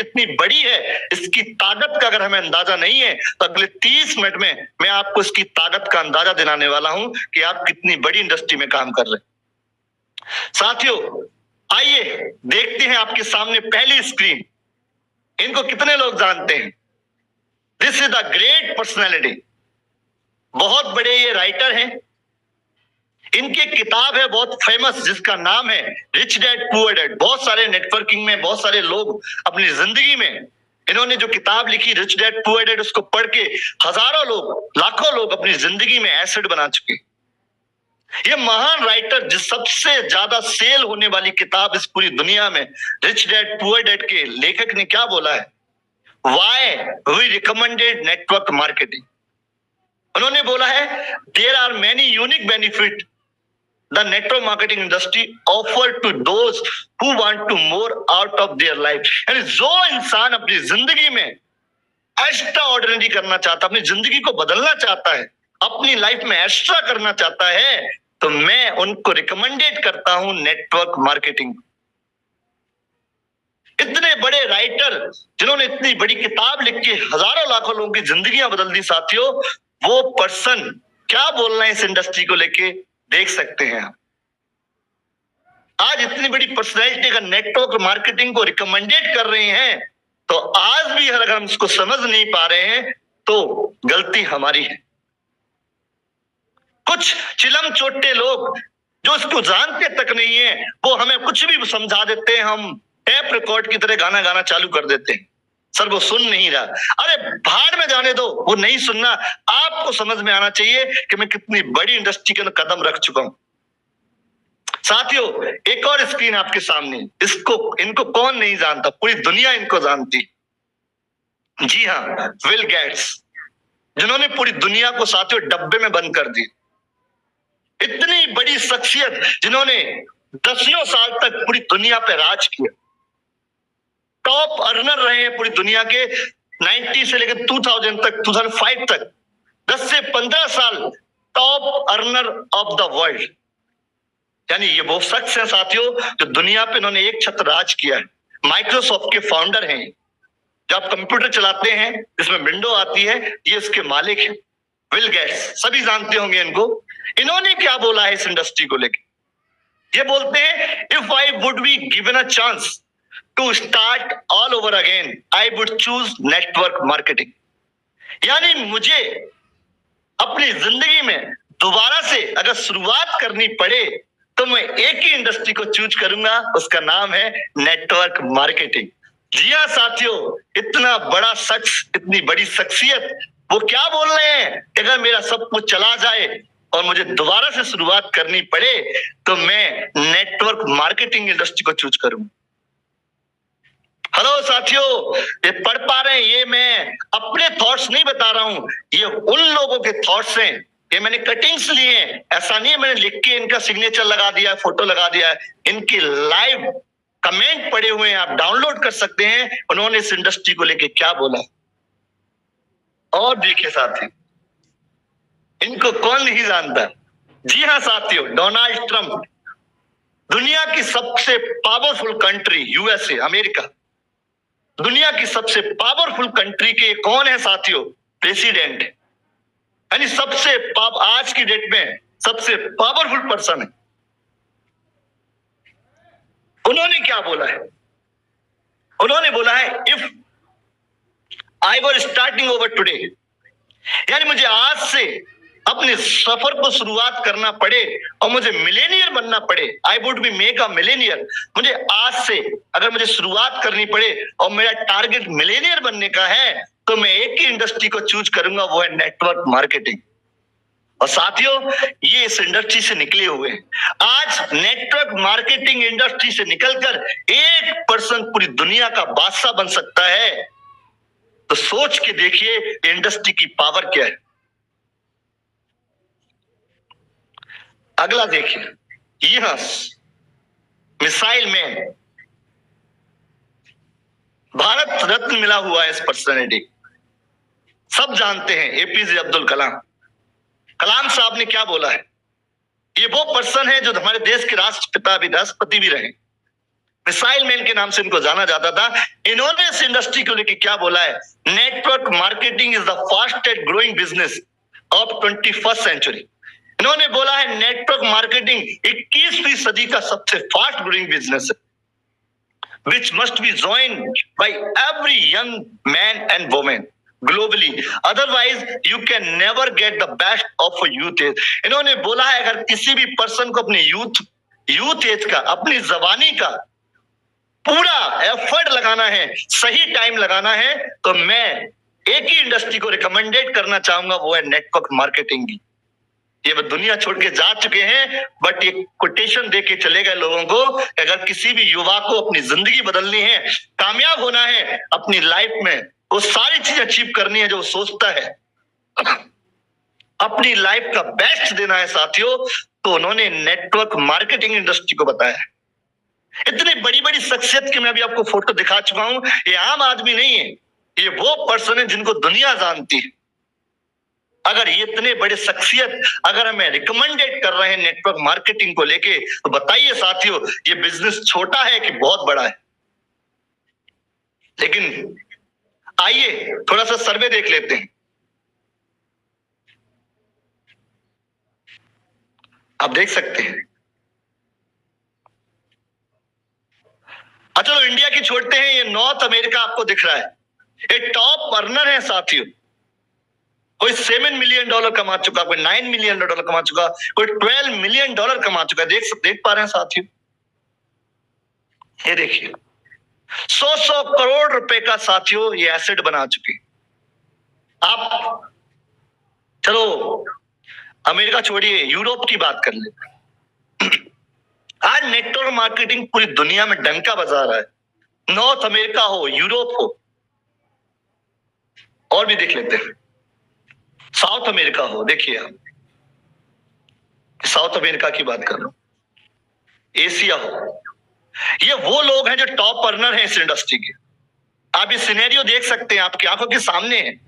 इतनी बड़ी है, इसकी ताकत का अगर हमें अंदाजा नहीं है तो अगले 30 मिनट में मैं आपको इसकी ताकत का अंदाजा दिलाने वाला हूं कि आप कितनी बड़ी इंडस्ट्री में काम कर रहे हैं। साथियों, आइए देखते हैं आपके सामने पहली स्क्रीन। इनको कितने लोग जानते हैं? This is the great personality. बहुत बड़े ये राइटर हैं। इनकी किताब है बहुत फेमस जिसका नाम है रिच डैड पुअर डैड। बहुत सारे नेटवर्किंग में बहुत सारे लोग अपनी जिंदगी में इन्होंने जो किताब लिखी रिच डैड पुअर डैड, उसको पढ़ के हजारों लोग, लाखों लोग अपनी जिंदगी में एसेट बना चुके। ये महान राइटर, जिस सबसे ज्यादा सेल होने वाली किताब इस पूरी दुनिया में, रिच डैड पुअर डैड के लेखक ने क्या बोला है? Why we recommended network marketing. उन्होंने बोला है there are many unique benefit the network marketing industry offer to those who want to more out of their life. यानी जो इंसान अपनी जिंदगी में एक्स्ट्रा ऑर्डिनरी करना चाहता, अपनी जिंदगी को बदलना चाहता है, अपनी लाइफ में एक्स्ट्रा करना चाहता है, तो मैं उनको रिकमेंडेड करता हूं नेटवर्क मार्केटिंग। इतने बड़े राइटर जिन्होंने इतनी बड़ी किताब लिख के हजारों लाखों लोगों की जिंदगियां बदल दी, साथियों, वो पर्सन क्या बोल रहे हैं इस इंडस्ट्री को लेके देख सकते हैं आप। आज इतनी बड़ी पर्सनैलिटी का नेटवर्क मार्केटिंग को रिकमेंडेड कर रहे हैं, तो आज भी अगर हम इसको समझ नहीं पा रहे हैं तो गलती हमारी है। कुछ चिलम चोटे लोग जो इसको जानते तक नहीं है, वो हमें कुछ भी समझा देते हैं, हम टेप रिकॉर्ड की तरह गाना गाना चालू कर देते हैं। सर वो सुन नहीं रहा, अरे भाड़ में जाने दो, वो नहीं सुनना। आपको समझ में आना चाहिए कि मैं कितनी बड़ी इंडस्ट्री के अंदर कदम रख चुका हूं। साथियों, एक और स्क्रीन आपके सामने, इनको कौन नहीं जानता? पूरी दुनिया इनको जानती। जी हाँ, विल गेट्स, जिन्होंने पूरी दुनिया को साथियों डब्बे में बंद कर दी। इतनी बड़ी शख्सियत जिन्होंने दसियों साल तक पूरी दुनिया पे राज किया, टॉप अर्नर रहे हैं पूरी दुनिया के 90 से लेकर 2000 तक, 2005 तक, 10 से 15 साल top earner of the world. यानी ये वो शख्स हैं साथियों जो दुनिया पे इन्होंने एक छत्र राज किया है। माइक्रोसॉफ्ट के फाउंडर हैं। जो आप कंप्यूटर चलाते हैं जिसमें विंडो आती है, ये इसके मालिक हैं, विल गेट्स। सभी जानते होंगे इनको। इन्होंने क्या बोला है इस इंडस्ट्री को लेकर? ये बोलते हैं if I would be given a chance to start all over again I would choose network marketing. यानी मुझे अपनी जिंदगी में दोबारा से अगर शुरुआत करनी पड़े तो मैं एक ही इंडस्ट्री को चूज करूंगा, उसका नाम है नेटवर्क मार्केटिंग। जी हाँ साथियों, इतना बड़ा शख्स, इतनी बड़ी शख्सियत, वो क्या बोल रहे हैं कि अगर मेरा सब कुछ चला जाए और मुझे दोबारा से शुरुआत करनी पड़े तो मैं नेटवर्क मार्केटिंग इंडस्ट्री को चूज करूंगा। हेलो साथियों, ये पढ़ पा रहे हैं? ये मैं अपने थॉट्स नहीं बता रहा हूं, ये उन लोगों के थॉट्स हैं। ये मैंने कटिंग्स लिए हैं, ऐसा नहीं है मैंने लिख के इनका सिग्नेचर लगा दिया, फोटो लगा दिया। इनके लाइव कमेंट पड़े हुए हैं, आप डाउनलोड कर सकते हैं, उन्होंने इस इंडस्ट्री को लेके क्या बोला। और देखिए साथी, इनको कौन नहीं जानता? जी हाँ साथियों, डोनाल्ड ट्रंप, दुनिया की सबसे पावरफुल कंट्री यूएसए, अमेरिका, दुनिया की सबसे पावरफुल कंट्री के कौन है साथियों? प्रेसिडेंट। यानी सबसे आज की डेट में सबसे पावरफुल पर्सन है। उन्होंने क्या बोला है? उन्होंने बोला है if I were starting over today, यानी मुझे आज से अपने सफर को शुरुआत करना पड़े और मुझे मिलेनियर बनना पड़े, आई would be make a millionaire. मुझे आज से अगर मुझे शुरुआत करनी पड़े और मेरा टारगेट मिलेनियर बनने का है तो मैं एक ही इंडस्ट्री को चूज करूंगा, वो है नेटवर्क मार्केटिंग। और साथियों, ये इस इंडस्ट्री से निकले हुए हैं। आज नेटवर्क मार्केटिंग इंडस्ट्री से निकलकर एक पर्सन पूरी दुनिया का बादशाह बन सकता है, तो सोच के देखिए इंडस्ट्री की पावर क्या है। अगला देखिए, यह मिसाइल मैन, भारत रत्न मिला हुआ है इस पर्सनैलिटी, सब जानते हैं, एपीजे अब्दुल कलाम। कलाम साहब ने क्या बोला है? ये वो पर्सन है जो हमारे देश के राष्ट्रपिता भी, राष्ट्रपति भी रहे। मिसाइल मैन के नाम से इनको जाना जाता था। इन्होंने इस इंडस्ट्री को लेकर क्या बोला है, network marketing is the fastest growing business of 21st century. इन्होंने बोला है नेटवर्क मार्केटिंग 21वीं सदी का सबसे फास्ट ग्रोइंग बिजनेस है, which must be joined by every young man and woman globally, otherwise you can never get the best of a youth age। इन्होंने बोला है अगर किसी भी पर्सन को अपने यूथ एज का, अपनी जवानी का पूरा एफर्ट लगाना है, सही टाइम लगाना है, तो मैं एक ही इंडस्ट्री को रिकमेंडेड करना चाहूंगा, वो है नेटवर्क मार्केटिंग की। ये वो दुनिया छोड़ के जा चुके हैं, बट ये कोटेशन दे के चले गए लोगों को, अगर किसी भी युवा को अपनी जिंदगी बदलनी है, कामयाब होना है अपनी लाइफ में, वो सारी चीज अचीव करनी है जो सोचता है, अपनी लाइफ का बेस्ट देना है साथियों, तो उन्होंने नेटवर्क मार्केटिंग इंडस्ट्री को बताया है। इतनी बड़ी बड़ी शख्सियत की मैं अभी आपको फोटो दिखा चुका हूं, ये आम आदमी नहीं है, ये वो पर्सन है जिनको दुनिया जानती है। अगर ये इतने बड़े शख्सियत अगर हमें रिकमेंडेड कर रहे हैं नेटवर्क मार्केटिंग को लेके, तो बताइए साथियों ये बिजनेस छोटा है कि बहुत बड़ा है। लेकिन आइए थोड़ा सा सर्वे देख लेते हैं। आप देख सकते हैं। चलो इंडिया की छोड़ते हैं, ये नॉर्थ अमेरिका आपको दिख रहा है, ये टॉप अर्नर है साथियों। कोई $7 मिलियन कमा चुका, कोई $9 मिलियन कमा चुका, कोई $12 मिलियन कमा चुका है। देख पा रहे हैं साथियों, ये देखिए 100 करोड़ रुपए का साथियों ये एसेट बना चुके। आप चलो अमेरिका छोड़िए, यूरोप की बात कर लेते हैं। आज नेटवर्क मार्केटिंग पूरी दुनिया में डंका बजा रहा है, नॉर्थ अमेरिका हो, यूरोप हो, और भी देख लेते हैं, साउथ अमेरिका हो। देखिए आप, साउथ अमेरिका की बात कर रहा हूं, एशिया हो, ये वो लोग हैं जो टॉप अर्नर हैं इस इंडस्ट्री के। आप ये सिनेरियो देख सकते हैं, आपकी आंखों के सामने है।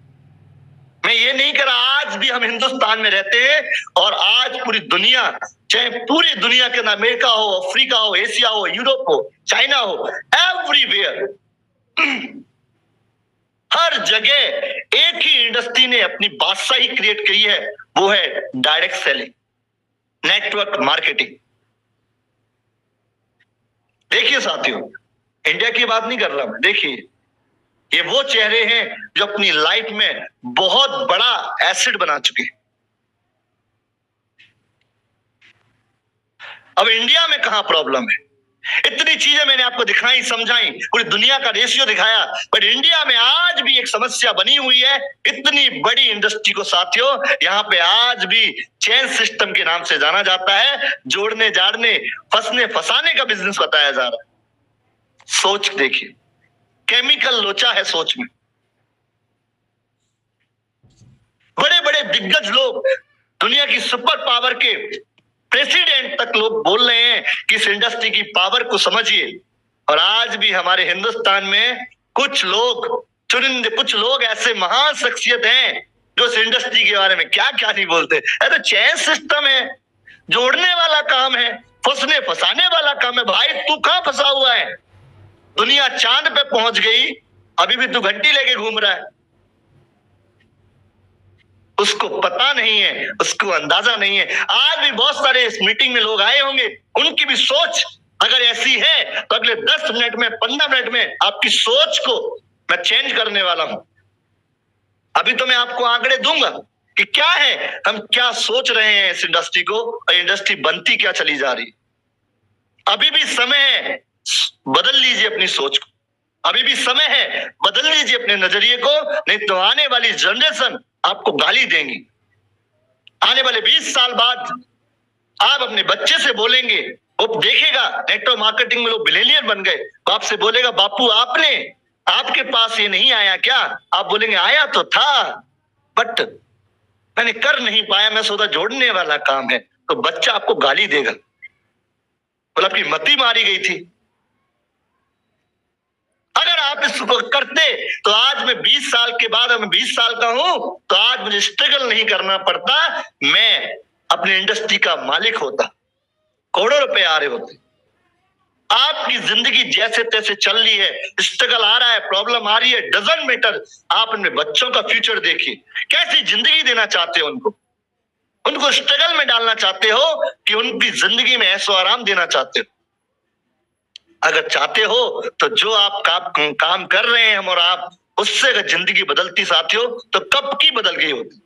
मैं ये नहीं कह रहा, आज भी हम हिंदुस्तान में रहते हैं और आज पूरी दुनिया, चाहे पूरी दुनिया के अंदर अमेरिका हो, अफ्रीका हो, एशिया हो, यूरोप हो, चाइना हो, एवरीवेयर हर जगह एक ही इंडस्ट्री ने अपनी बादशाही क्रिएट की है, वो है डायरेक्ट सेलिंग, नेटवर्क मार्केटिंग। देखिए साथियों, इंडिया की बात नहीं कर रहा मैं, देखिए ये वो चेहरे हैं जो अपनी लाइफ में बहुत बड़ा एसेट बना चुके हैं। अब इंडिया में कहां प्रॉब्लम है, इतनी चीजें मैंने आपको दिखाई, समझाई, पूरी दुनिया का रेशियो दिखाया, बट इंडिया में आज भी एक समस्या बनी हुई है। इतनी बड़ी इंडस्ट्री को साथियों, यहाँ पे आज भी चेन सिस्टम के नाम से जाना जाता है, जोड़ने जाड़ने, फंसने फंसाने का बिजनेस बताया जा रहा है। सोच देखिए, केमिकल लोचा है सोच में। बड़े बड़े दिग्गज लोग, दुनिया की सुपर पावर के प्रेसिडेंट तक लोग बोल रहे हैं कि इस इंडस्ट्री की पावर को समझिए, और आज भी हमारे हिंदुस्तान में कुछ लोग, चुनिंदे कुछ लोग ऐसे महान शख्सियत हैं जो इस इंडस्ट्री के बारे में क्या क्या नहीं बोलते। अरे चेन सिस्टम है, जोड़ने वाला काम है, फंसने फंसाने वाला काम है। भाई तू कहां फंसा हुआ है? दुनिया चांद पे पहुंच गई, अभी भी तू घंटी लेके घूम रहा है। उसको पता नहीं है, उसको अंदाजा नहीं है। आज भी बहुत सारे इस मीटिंग में लोग आए होंगे, उनकी भी सोच अगर ऐसी है तो अगले 10 मिनट में, 15 मिनट में आपकी सोच को मैं चेंज करने वाला हूं। अभी तो मैं आपको आंकड़े दूंगा कि क्या है, हम क्या सोच रहे हैं इस इंडस्ट्री को, और इंडस्ट्री बनती क्या चली जा रही। अभी भी समय है, बदल लीजिए अपनी सोच को, अभी भी समय है, बदल लीजिए अपने नजरिए को, नहीं तो आने वाली जनरेशन आपको गाली देंगी। आने वाले 20 साल बाद आप अपने बच्चे से बोलेंगे, वो देखेगा नेटवर्क मार्केटिंग में लोग बिलियनियर बन गए, बाप से बोलेगा बापू आपके पास ये नहीं आया क्या? आप बोलेंगे आया तो था, बट मैंने कर नहीं पाया, मैं सोचा जोड़ने वाला काम है। तो बच्चा आपको गाली देगा, बोला आपकी मती मारी गई थी। अगर आप इसको करते तो आज मैं 20 साल के बाद, मैं 20 साल का हूं, तो आज मुझे स्ट्रगल नहीं करना पड़ता, मैं अपने इंडस्ट्री का मालिक होता, करोड़ों रुपए आ रहे होते। आपकी जिंदगी जैसे तैसे चल रही है, स्ट्रगल आ रहा है, प्रॉब्लम आ रही है, डजंट मैटर। आप अपने बच्चों का फ्यूचर देखिए, कैसी जिंदगी देना चाहते हो उनको स्ट्रगल में डालना चाहते हो कि उनकी जिंदगी में ऐशो आराम देना चाहते हो? अगर चाहते हो तो जो आप काम कर रहे हैं हम और आप, उससे अगर जिंदगी बदलती साथियों तो कब की बदल गई होती।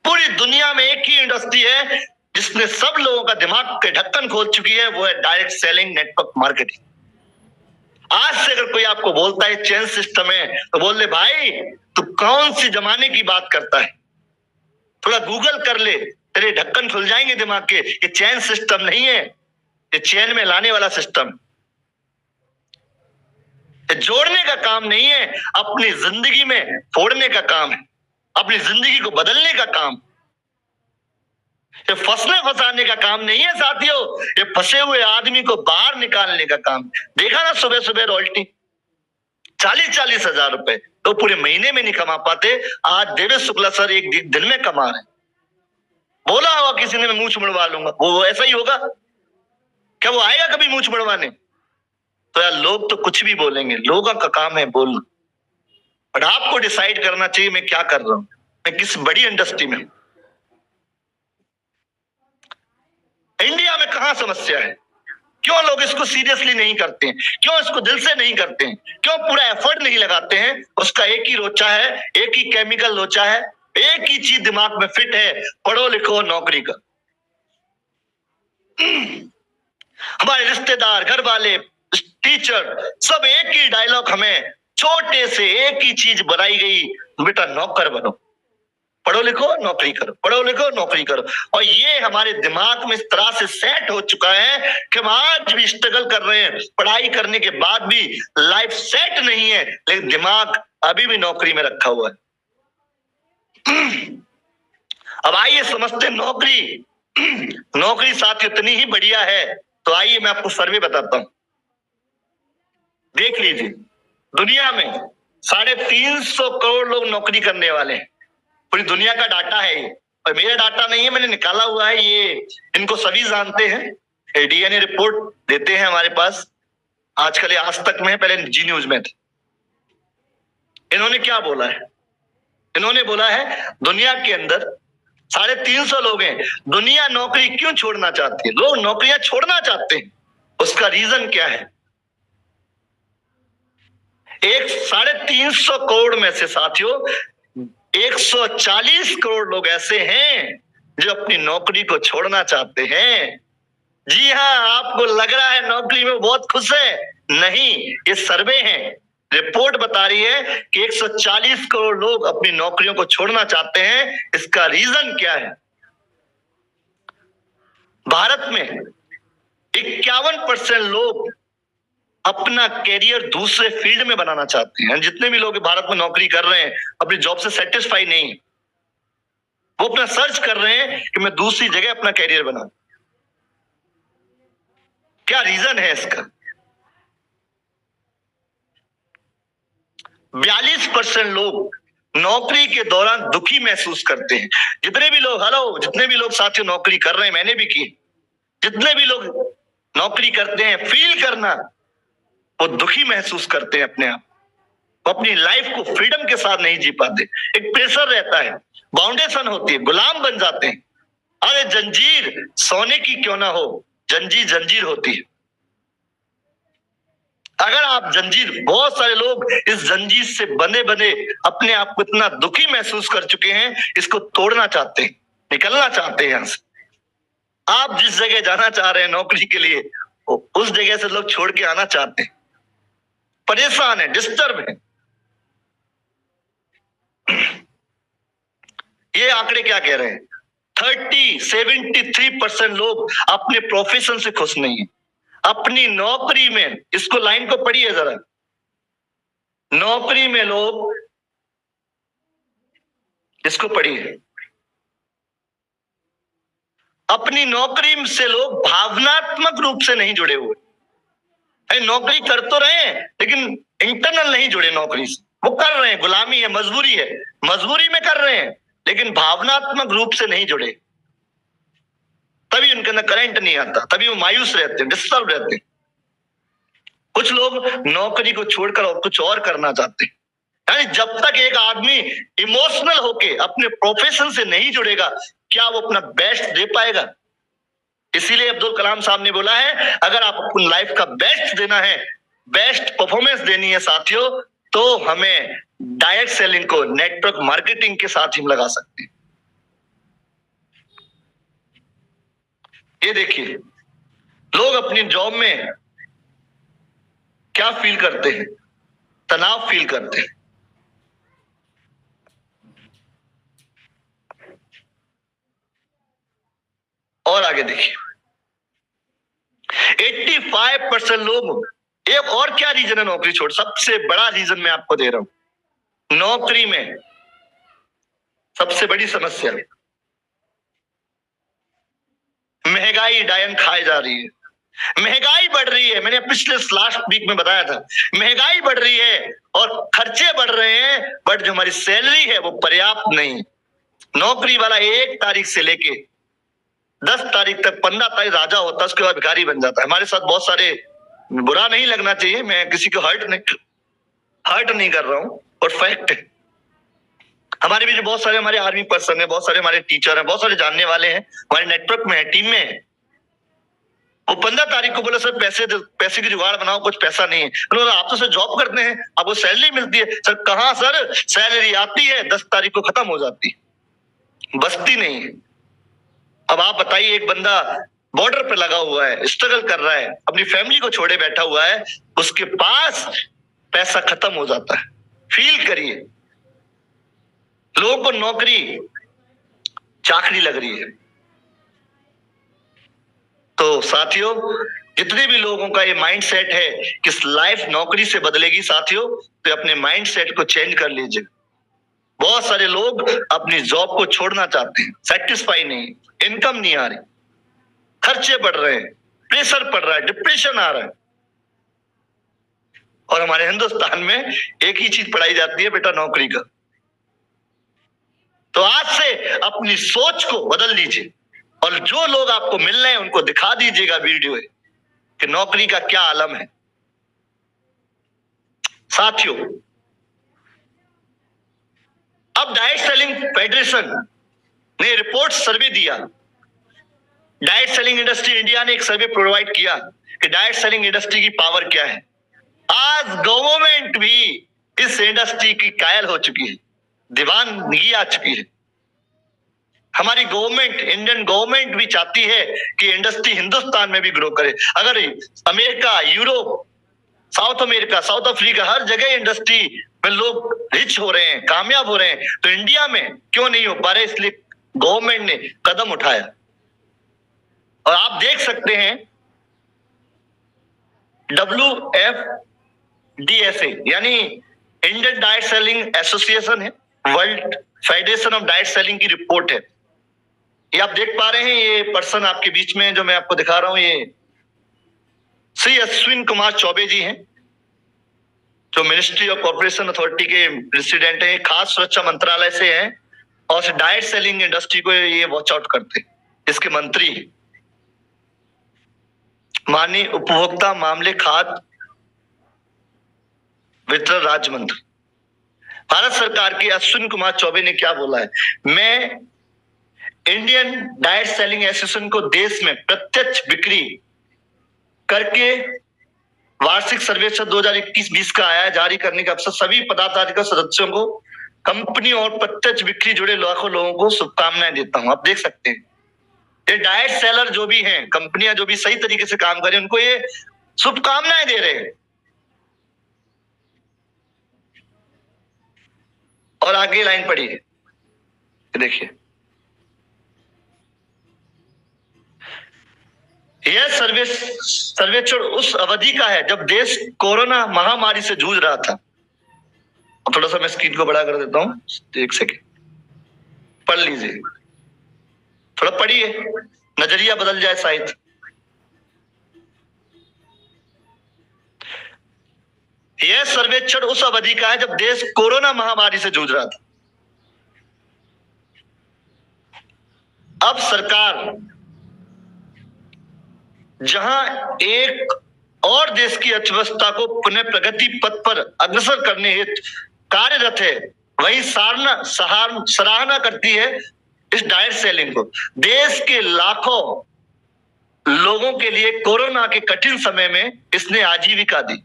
पूरी दुनिया में एक ही इंडस्ट्री है जिसने सब लोगों का दिमाग के ढक्कन खोल चुकी है, वो है डायरेक्ट सेलिंग, नेटवर्क मार्केटिंग। आज से अगर कोई आपको बोलता है चेन सिस्टम है तो बोल ले भाई तू कौन सी जमाने की बात करता है, थोड़ा गूगल कर ले, तेरे ढक्कन खुल जाएंगे दिमाग के। ये चेन सिस्टम नहीं है, ये चेन में लाने वाला सिस्टम, जोड़ने का काम नहीं है, अपनी जिंदगी में फोड़ने का काम है, अपनी जिंदगी को बदलने का काम। ये फंसने फंसाने का काम नहीं है साथियों, ये फंसे हुए आदमी को बाहर निकालने का काम। देखा ना सुबह सुबह रॉयल्टी 40-40 हजार रुपए तो पूरे महीने में नहीं कमा पाते, आज देवेश शुक्ला सर एक दिन में कमा रहे। बोला होगा किसी ने मैं मूंछ मुड़वा लूंगा, वो ऐसा ही होगा क्या? वो आएगा कभी मूंछ मुड़वाने? तो यार लोग तो कुछ भी बोलेंगे, लोगों का काम है बोलना, बट आपको डिसाइड करना चाहिए मैं क्या कर रहा हूं, मैं किस बड़ी इंडस्ट्री में हूं। इंडिया में कहां समस्या है, क्यों लोग इसको सीरियसली नहीं करते हैं, क्यों इसको दिल से नहीं करते हैं, क्यों पूरा एफर्ट नहीं लगाते हैं? उसका एक ही लोचा है, एक ही केमिकल लोचा है, एक ही चीज दिमाग में फिट है, पढ़ो लिखो नौकरी कर। हमारे रिश्तेदार, घर वाले, टीचर सब एक ही डायलॉग, हमें छोटे से एक ही चीज बनाई गई, बेटा नौकर बनो, पढ़ो लिखो नौकरी करो, पढ़ो लिखो नौकरी करो। और ये हमारे दिमाग में इस तरह से सेट हो चुका है कि हम आज भी स्ट्रगल कर रहे हैं, पढ़ाई करने के बाद भी लाइफ सेट नहीं है, लेकिन दिमाग अभी भी नौकरी में रखा हुआ है। अब आइए समझते नौकरी। नौकरी साथ इतनी ही बढ़िया है, तो आइए मैं आपको सर्वे बताता हूं, देख लीजिए। दुनिया में 350 करोड़ लोग नौकरी करने वाले हैं, पूरी दुनिया का डाटा है ये, और मेरा डाटा नहीं है, मैंने निकाला हुआ है, ये इनको सभी जानते हैं, डीएनए रिपोर्ट देते हैं हमारे पास। आजकल ये आज तक में, पहले जी न्यूज में थे। इन्होंने क्या बोला है? इन्होंने बोला है दुनिया के अंदर 350 लोग हैं, दुनिया नौकरी क्यों छोड़ना चाहती है? लोग नौकरियां छोड़ना चाहते हैं, उसका रीजन क्या है? 350 करोड़ में से साथियों 140 करोड़ लोग ऐसे हैं जो अपनी नौकरी को छोड़ना चाहते हैं। जी हाँ, आपको लग रहा है नौकरी में बहुत खुश है, नहीं, ये सर्वे है, रिपोर्ट बता रही है कि 140 करोड़ लोग अपनी नौकरियों को छोड़ना चाहते हैं। इसका रीजन क्या है? भारत में 51% लोग अपना कैरियर दूसरे फील्ड में बनाना चाहते हैं। जितने भी लोग भारत में नौकरी कर रहे हैं, अपनी जॉब से सेटिस्फाई नहीं, वो अपना सर्च कर रहे हैं कि मैं दूसरी जगह अपना कैरियर बनाऊं। क्या रीजन है इसका? 42% लोग नौकरी के दौरान दुखी महसूस करते हैं। जितने भी लोग साथियों नौकरी कर रहे हैं, मैंने भी की, जितने भी लोग नौकरी करते हैं, फील करना, वो दुखी महसूस करते हैं अपने आप, वो अपनी लाइफ को फ्रीडम के साथ नहीं जी पाते, एक प्रेशर रहता है, बाउंडेशन होती है, गुलाम बन जाते हैं। अरे जंजीर सोने की क्यों ना हो, जंजीर जंजीर होती है। अगर आप जंजीर, बहुत सारे लोग इस जंजीर से बंधे बंधे अपने आप को इतना दुखी महसूस कर चुके हैं, इसको तोड़ना चाहते हैं, निकलना चाहते हैं यहां से। आप जिस जगह जाना चाह रहे हैं नौकरी के लिए, उस जगह से लोग छोड़ के आना चाहते हैं, परेशान है, डिस्टर्ब है। ये आंकड़े क्या कह रहे हैं? 73% लोग अपने प्रोफेशन से खुश नहीं है, अपनी नौकरी में। इसको लाइन को पढ़िए जरा, नौकरी में लोग, इसको पढ़िए, अपनी नौकरी से लोग भावनात्मक रूप से नहीं जुड़े हुए। नौकरी कर तो रहे हैं लेकिन इंटरनल नहीं जुड़े नौकरी से, वो कर रहे हैं, गुलामी है, मजबूरी में कर रहे हैं, लेकिन भावनात्मक रूप से नहीं जुड़े। तभी उनके अंदर करंट नहीं आता, तभी वो मायूस रहते हैं, डिस्टर्ब रहते हैं। कुछ लोग नौकरी को छोड़कर और कुछ और करना चाहते हैं। यानी जब तक एक आदमी इमोशनल होके अपने प्रोफेशन से नहीं जुड़ेगा, क्या वो अपना बेस्ट दे पाएगा? इसीलिए अब्दुल कलाम साहब ने बोला है, अगर आप अपनी लाइफ का बेस्ट देना है, बेस्ट परफॉर्मेंस देनी है साथियों, तो हमें डायरेक्ट सेलिंग को नेटवर्क मार्केटिंग के साथ ही लगा सकते हैं। ये देखिए, लोग अपनी जॉब में क्या फील करते हैं? तनाव फील करते हैं। और आगे देखिए, 85% लोग, एक और क्या रीजन है नौकरी छोड़, सबसे बड़ा रीजन मैं आपको दे रहा हूं। नौकरी में सबसे बड़ी समस्या महंगाई डायन खाए जा रही है। महंगाई बढ़ रही है, मैंने पिछले लास्ट वीक में बताया था, महंगाई बढ़ रही है और खर्चे बढ़ रहे हैं, बट जो हमारी सैलरी है वो पर्याप्त नहीं। नौकरी वाला 1 तारीख से लेके 10 तारीख तक, 15 तारीख राजा होता है, उसके बाद भिखारी बन जाता है। हमारे साथ बहुत सारे, बुरा नहीं लगना चाहिए, मैं किसी को हर्ट नहीं कर रहा हूं, और फैक्ट है। हमारे बीच बहुत सारे हमारे आर्मी पर्सन है, बहुत सारे हमारे टीचर हैं, बहुत सारे जानने वाले हैं, हमारे नेटवर्क में है, टीम में है। वो 15 तारीख को बोले सर पैसे की जुगाड़ बनाओ, कुछ पैसा नहीं है। उन्होंने आप तो सर जॉब करते हैं, आपको सैलरी मिलती है। सर कहाँ सर, सैलरी आती है 10 तारीख को खत्म हो जाती है, बचती नहीं है। अब आप बताइए, एक बंदा बॉर्डर पे लगा हुआ है, स्ट्रगल कर रहा है, अपनी फैमिली को छोड़े बैठा हुआ है, उसके पास पैसा खत्म हो जाता है। फील करिए, लोगों को नौकरी चाकरी लग रही है। तो साथियों, जितने भी लोगों का ये माइंडसेट है कि लाइफ नौकरी से बदलेगी साथियों, तो अपने माइंडसेट को चेंज कर लीजिए। बहुत सारे लोग अपनी जॉब को छोड़ना चाहते हैं, सेटिस्फाई नहीं, इनकम नहीं आ रही, खर्चे बढ़ रहे हैं, प्रेशर पड़ रहा है, डिप्रेशन आ रहा है। और हमारे हिंदुस्तान में एक ही चीज पढ़ाई जाती है बेटा, नौकरी का। तो आज से अपनी सोच को बदल लीजिए, और जो लोग आपको मिल रहे हैं उनको दिखा दीजिएगा वीडियो कि नौकरी का क्या आलम है। साथियों, अब डायरेक्ट सेलिंग फेडरेशन ने रिपोर्ट सर्वे दिया, डायरेक्ट सेलिंग इंडस्ट्री इंडिया ने एक सर्वे प्रोवाइड किया कि डायरेक्ट सेलिंग इंडस्ट्री की पावर क्या है। आज गवर्नमेंट भी इस इंडस्ट्री की कायल हो चुकी है, दीवानगी आ चुकी है। हमारी गवर्नमेंट, इंडियन गवर्नमेंट भी चाहती है कि इंडस्ट्री हिंदुस्तान में भी ग्रो करे। अगर America, Europe, South America, South Africa, हर जगह इंडस्ट्री में लोग रिच हो रहे हैं, कामयाब हो रहे हैं, तो इंडिया में क्यों नहीं हो पा रहे? इसलिए गवर्नमेंट ने कदम उठाया। और आप देख सकते हैं WFDSA यानी इंडियन डायरेक्ट सेलिंग एसोसिएशन है, world federation of direct selling की रिपोर्ट है। ये आप देख पा रहे हैं, ये पर्सन आपके बीच में जो मैं आपको दिखा रहा हूं, ये श्री अश्विन कुमार चौबे जी हैं, जो मिनिस्ट्री ऑफ कॉर्पोरेशन अथॉरिटी के प्रेसिडेंट हैं, खास सुरक्षा मंत्रालय से हैं, और डायरेक्ट सेलिंग इंडस्ट्री को ये वॉच आउट करते हैं। इसके मंत्री माननीय उपभोक्ता मामले, खाद्य वितरण राज्य मंत्री भारत सरकार के अश्विन कुमार चौबे ने क्या बोला है? मैं इंडियन डायरेक्ट सेलिंग एसोसिएशन को देश में प्रत्यक्ष बिक्री करके वार्षिक सर्वेक्षण 2021-20 का आया जारी करने का अवसर सभी पदाधिकारी सदस्यों को, कंपनी और प्रत्यक्ष बिक्री जुड़े लाखों लोगों को शुभकामनाएं देता हूं। आप देख सकते हैं, ये डायरेक्ट सेलर जो भी हैं, कंपनियां जो भी सही तरीके से काम करें, उनको ये शुभकामनाएं दे रहे हैं। और आगे लाइन पढ़िए, देखिए, यह सर्वेक्षण उस अवधि का है जब देश कोरोना महामारी से जूझ रहा था। थोड़ा सा मैं स्क्रीन को बड़ा कर देता हूं, 1 सेकेंड, पढ़ लीजिए, थोड़ा पढ़िए, नजरिया बदल जाए शायद। यह सर्वेक्षण उस अवधि का है जब देश कोरोना महामारी से जूझ रहा था। अब सरकार जहां एक और देश की अर्थव्यवस्था को पुनः प्रगति पथ पर अग्रसर करने हेतु कार्यरत है, वही सराहना करती है इस डायरेक्ट सेलिंग को। देश के लाखों लोगों के लिए कोरोना के कठिन समय में इसने आजीविका दी।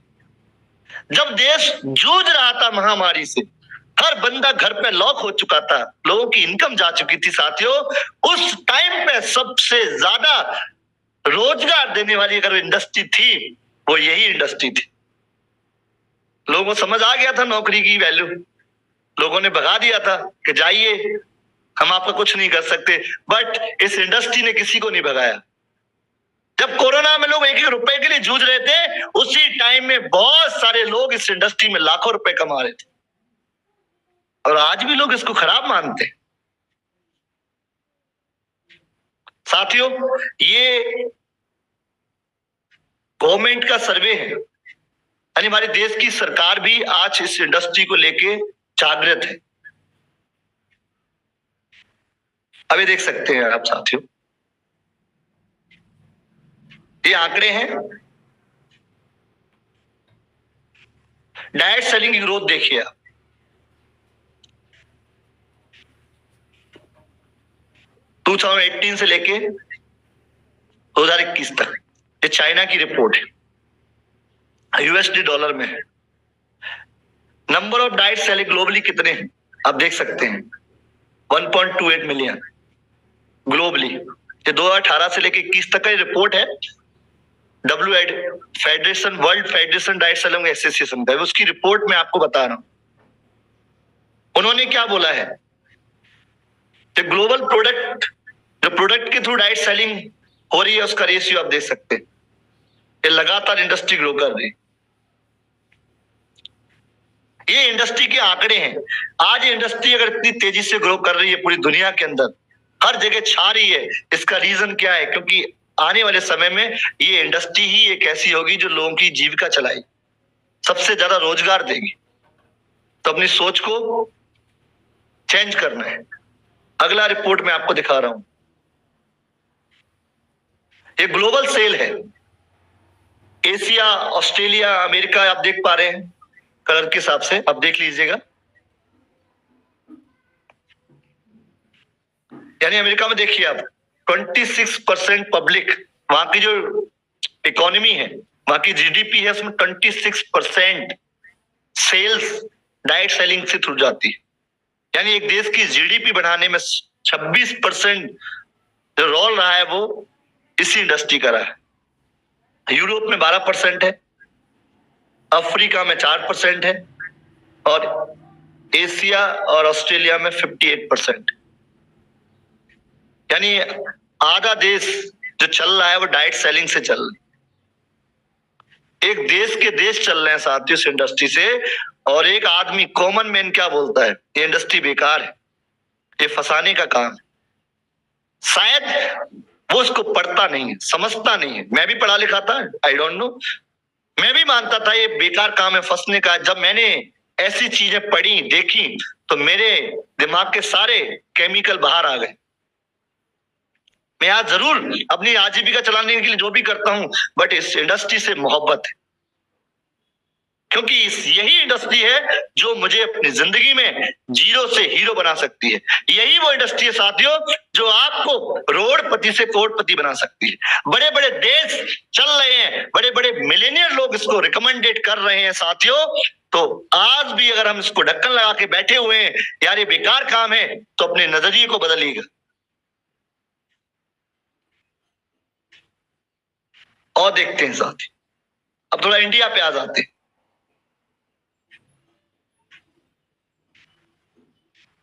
जब देश जूझ रहा था महामारी से, हर बंदा घर पे लॉक हो चुका था, लोगों की इनकम जा चुकी थी साथियों, उस टाइम पे सबसे ज्यादा रोजगार देने वाली अगर इंडस्ट्री थी, वो यही इंडस्ट्री थी। लोगों को समझ आ गया था नौकरी की वैल्यू, लोगों ने भगा दिया था कि जाइए, हम आपका कुछ नहीं कर सकते। बट इस इंडस्ट्री ने किसी को नहीं भगाया। जब कोरोना में लोग 1-1 रुपए के लिए जूझ रहे थे, उसी टाइम में बहुत सारे लोग इस इंडस्ट्री में लाखों रुपए कमा रहे थे, और आज भी लोग इसको खराब मानते हैं। साथियों, ये गवर्नमेंट का सर्वे है, यानी हमारे देश की सरकार भी आज इस इंडस्ट्री को लेके जागृत है। अभी देख सकते हैं आप साथियों, ये आंकड़े हैं। डायरेक्ट सेलिंग की ग्रोथ देखिए आप, टू 2018 से लेके 2021 तक। ये चाइना की रिपोर्ट है, यूएसडी डॉलर में है। Number of direct selling globally कितने हैं आप देख सकते हैं, 1.28 मिलियन ग्लोबली। ये 2018 से लेके 21 तक का रिपोर्ट है, federation, world federation direct selling association का, उसकी रिपोर्ट में आपको बता रहा हूं। उन्होंने क्या बोला है, ग्लोबल प्रोडक्ट, जो प्रोडक्ट के थ्रू डायरेक्ट सेलिंग हो रही है, उसका रेशियो आप देख सकते हैं। ये लगातार इंडस्ट्री ग्रो कर रही है। ये इंडस्ट्री के आंकड़े हैं। आज ये इंडस्ट्री अगर इतनी तेजी से ग्रो कर रही है पूरी दुनिया के अंदर, हर जगह छा रही है, इसका रीजन क्या है? क्योंकि आने वाले समय में ये इंडस्ट्री ही एक ऐसी होगी जो लोगों की जीविका चलाएगी, सबसे ज्यादा रोजगार देगी। तो अपनी सोच को चेंज करना है। अगला रिपोर्ट मैं आपको दिखा रहा हूं, ये ग्लोबल सेल है। एशिया, ऑस्ट्रेलिया, अमेरिका, आप देख पा रहे हैं कलर के हिसाब से, आप देख लीजिएगा। यानी अमेरिका में देखिए आप, 26% पब्लिक, वहां की जो इकोनॉमी है, वहां की जीडीपी है, उसमें 26% सेल्स डायरेक्ट सेलिंग से थ्रू जाती है। यानी एक देश की जीडीपी बढ़ाने में 26% जो रोल रहा है वो इसी इंडस्ट्री का रहा है। यूरोप में 12% है, अफ्रीका में 4% है, और एशिया और ऑस्ट्रेलिया में 58%। यानी आधा देश जो चल रहा है वो डायरेक्ट सेलिंग से चल रहा है। एक देश के देश चल रहे हैं साथियों इस इंडस्ट्री से, और एक आदमी, कॉमन मैन, क्या बोलता है? ये इंडस्ट्री बेकार है, ये फंसाने का काम है। शायद वो उसको पढ़ता नहीं है, समझता नहीं है। मैं भी पढ़ा लिखा था, आई डोंट नो, मैं भी मानता था ये बेकार काम है, फंसने का। जब मैंने ऐसी चीजें पढ़ी, देखी, तो मेरे दिमाग के सारे केमिकल बाहर आ गए। मैं आज जरूर अपनी आजीविका चलाने के लिए जो भी करता हूं, बट इस इंडस्ट्री से मोहब्बत है, क्योंकि यही इंडस्ट्री है जो मुझे अपनी जिंदगी में जीरो से हीरो बना सकती है। यही वो इंडस्ट्री है साथियों जो आपको रोडपति से करोड़पति बना सकती है। बड़े बड़े देश चल रहे हैं, बड़े बड़े मिलेनियर लोग इसको रिकमेंडेड कर रहे हैं साथियों। तो आज भी अगर हम इसको ढक्कन लगा के बैठे हुए हैं, यार ये बेकार काम है, तो अपने नजरिए को बदलिएगा। और देखते हैं साथी, अब थोड़ा इंडिया पे आ जाते हैं।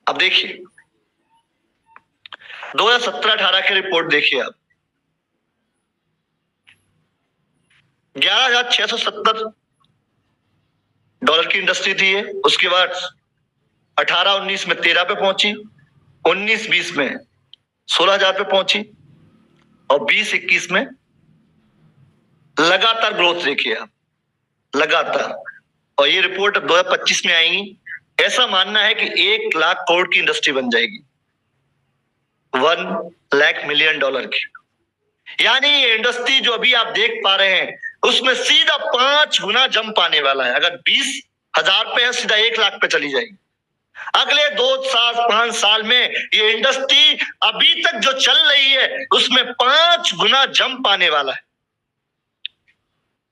अब देखिए 2017-18 की रिपोर्ट देखिए आप, $11,670 की इंडस्ट्री थी ये। उसके बाद 18-19 में 13 पे पहुंची, 19-20 में 16,000 पे पहुंची, और 20-21 में लगातार ग्रोथ देखिए आप, लगातार। और ये रिपोर्ट अब 2025 में आएंगी। ऐसा मानना है कि 1 लाख करोड़ की इंडस्ट्री बन जाएगी, $1 लाख मिलियन की। यानी ये इंडस्ट्री जो अभी आप देख पा रहे हैं उसमें सीधा 5 गुना जंप आने वाला है। अगर 20,000 पे है, सीधा 1 लाख पे चली जाएगी। अगले 2 साल 5 साल में ये इंडस्ट्री अभी तक जो चल रही है उसमें 5 गुना जंप आने वाला है।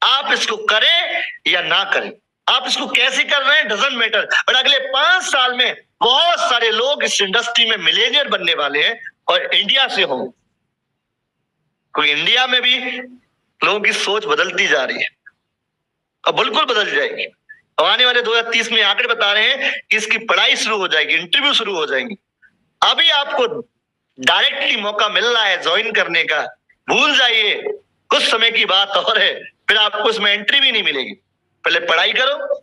आप इसको करें या ना करें, आप इसको कैसे कर रहे हैं डजंट मैटर, बट अगले 5 साल में बहुत सारे लोग इस इंडस्ट्री में मिलेनियर बनने वाले हैं और इंडिया से होंगे, क्योंकि इंडिया में भी लोगों की सोच बदलती जा रही है और बिल्कुल बदल जाएगी। और आने वाले 2030 में आंकड़े बता रहे हैं कि इसकी पढ़ाई शुरू हो जाएगी, इंटरव्यू शुरू हो जाएंगी। अभी आपको डायरेक्टली मौका मिल रहा है ज्वाइन करने का, भूल जाइए, कुछ समय की बात और है, फिर आपको इसमें एंट्री भी नहीं मिलेगी। पहले पढ़ाई करो,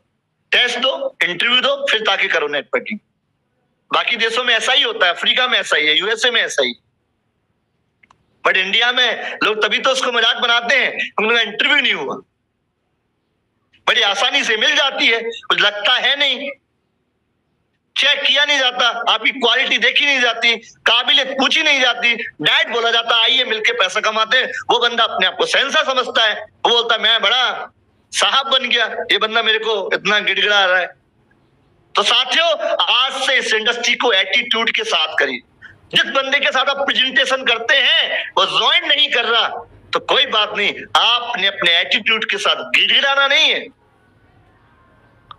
टेस्ट दो, इंटरव्यू दो, फिर ताकि करो नेटवर्किंग। बाकी देशों में ऐसा ही होता है, अफ्रीका में ऐसा ही है, यूएसए में ऐसा ही, बट इंडिया में लोग तभी तो उसको मजाक बनाते हैं उनका इंटरव्यू नहीं हुआ। बड़ी आसानी से मिल जाती है, कुछ लगता है नहीं, चेक किया नहीं जाता, आपकी क्वालिटी देखी नहीं जाती, काबिलियत पूछी नहीं जाती, डायरेक्ट बोला जाता आइए मिलके पैसा कमाते हैं। वो बंदा अपने आप को सेंसर समझता है, वो बोलता मैं बड़ा साहब बन गया, ये बंदा मेरे को इतना गिड़गिड़ा रहा है। तो साथियों, आज से इस इंडस्ट्री को एटीट्यूड के साथ करिए। जिस बंदे के साथ आप प्रेजेंटेशन करते हैं वो ज्वाइन नहीं कर रहा तो कोई बात नहीं, आपने अपने एटीट्यूड के साथ गिड़गिड़ाना नहीं है।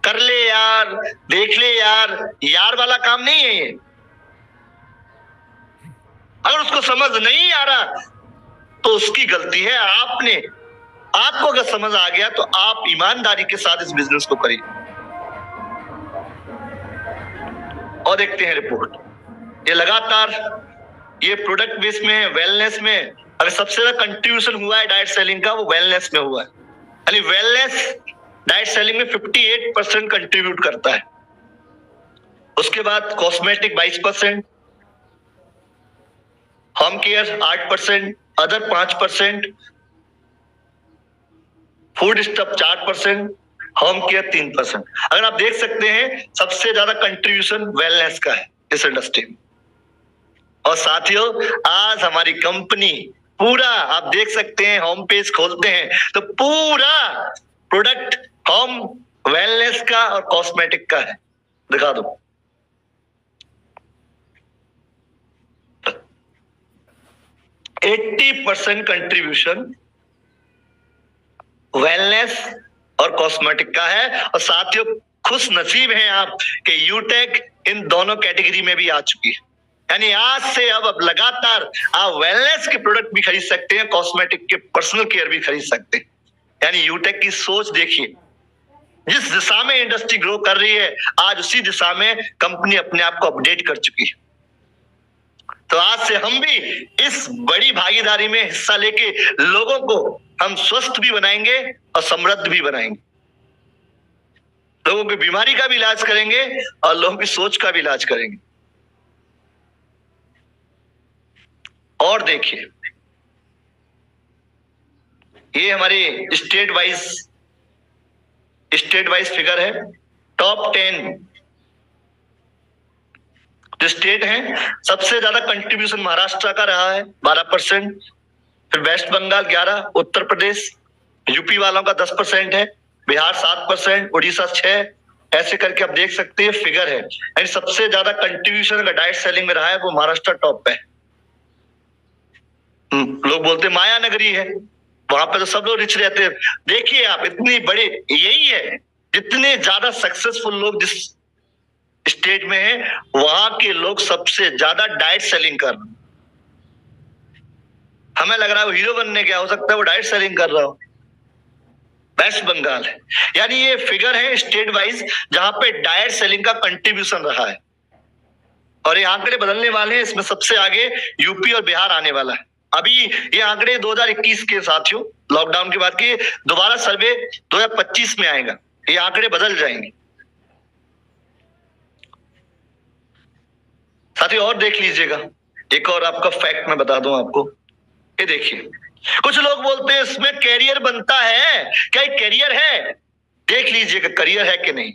कर ले यार, देख ले यार, यार वाला काम नहीं है ये। अगर उसको समझ नहीं आ रहा तो उसकी गलती है, आपको अगर समझ आ गया तो आप ईमानदारी के साथ इस बिजनेस को करिए। और देखते हैं रिपोर्ट, ये लगातार ये प्रोडक्ट बेस में, वेलनेस में अगर सबसे ज्यादा कंट्रीब्यूशन हुआ है डाइट सेलिंग का, वो वेलनेस में हुआ है। यानी वेलनेस डाइट सेलिंग में 58% कंट्रीब्यूट करता है। उसके बाद cosmetic 22%, home care 8%, other 5%, food stuff 4%, home care 3%। अगर आप देख सकते हैं सबसे ज्यादा कंट्रीब्यूशन वेलनेस का है इस इंडस्ट्री में। और साथियों, आज हमारी कंपनी पूरा, आप देख सकते हैं, होम पेज खोलते हैं तो पूरा प्रोडक्ट होम वेलनेस का और कॉस्मेटिक का है। दिखा दो, %80 कंट्रीब्यूशन वेलनेस और कॉस्मेटिक का है। और साथियों, खुश नसीब हैं आप कि यूटेक इन दोनों कैटेगरी में भी आ चुकी है। यानी आज से अब लगातार आप वेलनेस के प्रोडक्ट भी खरीद सकते हैं, कॉस्मेटिक के पर्सनल केयर भी खरीद सकते हैं। यानी यूटेक की सोच देखिए, जिस दिशा में इंडस्ट्री ग्रो कर रही है आज उसी दिशा में कंपनी अपने आप को अपडेट कर चुकी है। तो आज से हम भी इस बड़ी भागीदारी में हिस्सा लेके लोगों को हम स्वस्थ भी बनाएंगे और समृद्ध भी बनाएंगे। लोगों की बीमारी का भी इलाज करेंगे और लोगों की सोच का भी इलाज करेंगे। और देखिए, ये हमारे स्टेट वाइज फिगर है। टॉप 10 जो स्टेट हैं, सबसे ज्यादा कंट्रीब्यूशन महाराष्ट्र का रहा है 12%, फिर वेस्ट बंगाल 11%, उत्तर प्रदेश, यूपी वालों का 10% है, बिहार 7%, उड़ीसा 6%, ऐसे करके आप देख सकते हैं फिगर है। यानी सबसे ज्यादा कंट्रीब्यूशन अगर डाइट सेलिंग में रहा है वो महाराष्ट्र टॉप पे है। लोग बोलते माया नगरी है, वहां पे तो सब लोग रिच रहते हैं। देखिए आप, इतनी बड़ी, यही है, जितने ज्यादा सक्सेसफुल लोग जिस स्टेट में है वहां के लोग सबसे ज्यादा डाइट सेलिंग कर रहे हैं। हमें लग रहा है वो हीरो बनने क्या, हो सकता है वो डाइट सेलिंग कर रहा हो। वेस्ट बंगाल है, यानी ये फिगर है स्टेट वाइज जहां पे डाइट सेलिंग का कंट्रीब्यूशन रहा है। और ये आंकड़े बदलने वाले हैं, इसमें सबसे आगे यूपी और बिहार आने वाला है। अभी ये आंकड़े 2021 के साथियों, लॉकडाउन के बाद के, दोबारा सर्वे 2025 में आएगा, ये आंकड़े बदल जाएंगे। साथियों और देख लीजिएगा, एक और आपका फैक्ट मैं बता दूं आपको, ये देखिए, कुछ लोग बोलते हैं इसमें कैरियर बनता है, क्या ये कैरियर है? देख लीजिएगा करियर है कि नहीं,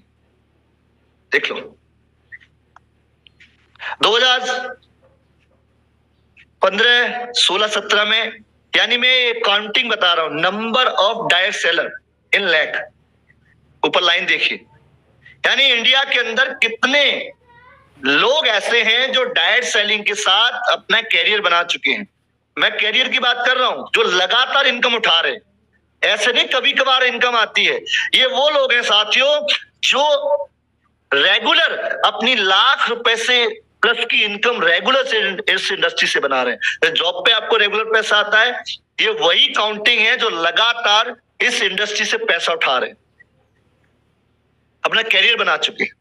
देख लो। 2015, 16, 17 में यानी मैं काउंटिंग बता रहा हूं, नंबर ऑफ डायरेक्ट सेलर इन लैख, ऊपर लाइन देखिए। यानी इंडिया के अंदर कितने लोग ऐसे हैं जो डायरेक्ट सेलिंग के साथ अपना कैरियर बना चुके हैं। मैं कैरियर की बात कर रहा हूं, जो लगातार इनकम उठा रहे, ऐसे नहीं कभी कभार इनकम आती है। ये वो लोग हैं साथियों जो रेगुलर अपनी लाख रुपए से प्लस की इनकम रेगुलर से इस इंडस्ट्री से बना रहे हैं। जॉब पे आपको रेगुलर पैसा आता है, ये वही काउंटिंग है जो लगातार इस इंडस्ट्री से पैसा उठा रहे हैं, अपना कैरियर बना चुके हैं।